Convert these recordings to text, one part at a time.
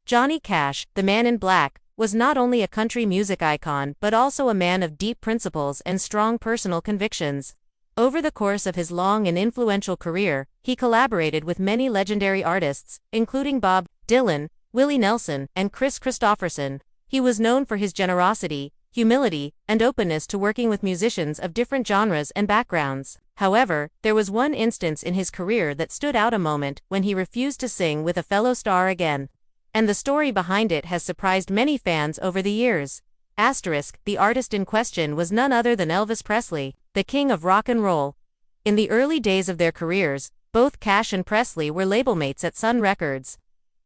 Johnny Cash, the Man in Black, was not only a country music icon but also a man of deep principles and strong personal convictions. Over the course of his long and influential career, he collaborated with many legendary artists, including Bob Dylan, Willie Nelson, and Chris Christopherson. He was known for his generosity, humility, and openness to working with musicians of different genres and backgrounds. However, there was one instance in his career that stood out: a moment when he refused to sing with a fellow star again. And the story behind it has surprised many fans over the years. The artist in question was none other than Elvis Presley, the king of rock and roll. In the early days of their careers, both Cash and Presley were label mates at Sun Records.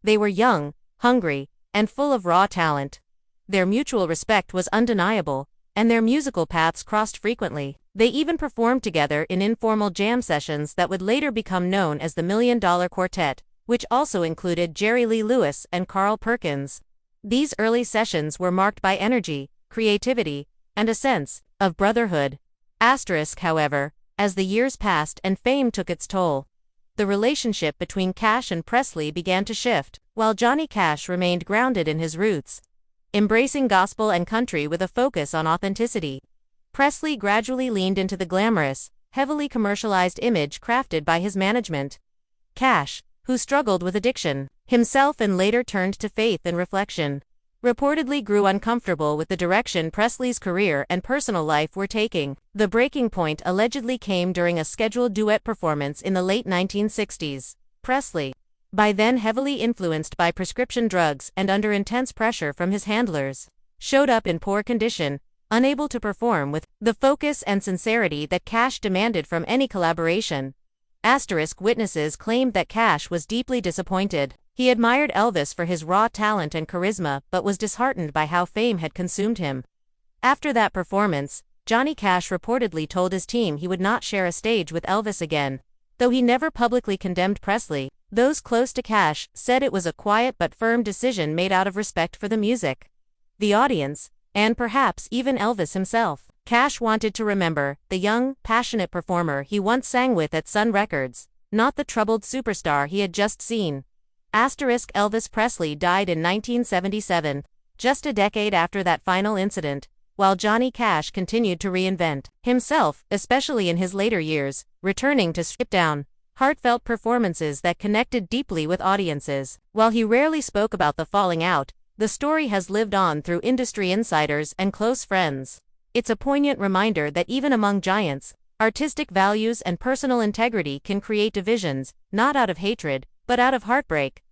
They were young, hungry, and full of raw talent. Their mutual respect was undeniable, and their musical paths crossed frequently. They even performed together in informal jam sessions that would later become known as the $1 Million Quartet, which also included Jerry Lee Lewis and Carl Perkins. These early sessions were marked by energy, creativity, and a sense of brotherhood. However, as the years passed and fame took its toll, the relationship between Cash and Presley began to shift, while Johnny Cash remained grounded in his roots, embracing gospel and country with a focus on authenticity. Presley gradually leaned into the glamorous, heavily commercialized image crafted by his management. Cash, who struggled with addiction himself and later turned to faith and reflection, reportedly grew uncomfortable with the direction Presley's career and personal life were taking. The breaking point allegedly came during a scheduled duet performance in the late 1960s. Presley, by then heavily influenced by prescription drugs and under intense pressure from his handlers, showed up in poor condition, unable to perform with the focus and sincerity that Cash demanded from any collaboration. Witnesses claimed that Cash was deeply disappointed. He admired Elvis for his raw talent and charisma but was disheartened by how fame had consumed him. After that performance, Johnny Cash reportedly told his team he would not share a stage with Elvis again. Though he never publicly condemned Presley, those close to Cash said it was a quiet but firm decision made out of respect for the music, the audience, and perhaps even Elvis himself. Cash wanted to remember the young, passionate performer he once sang with at Sun Records, not the troubled superstar he had just seen. Elvis Presley died in 1977, just a decade after that final incident, while Johnny Cash continued to reinvent himself, especially in his later years, returning to stripped-down, heartfelt performances that connected deeply with audiences. While he rarely spoke about the falling out, the story has lived on through industry insiders and close friends. It's a poignant reminder that even among giants, artistic values and personal integrity can create divisions, not out of hatred, but out of heartbreak.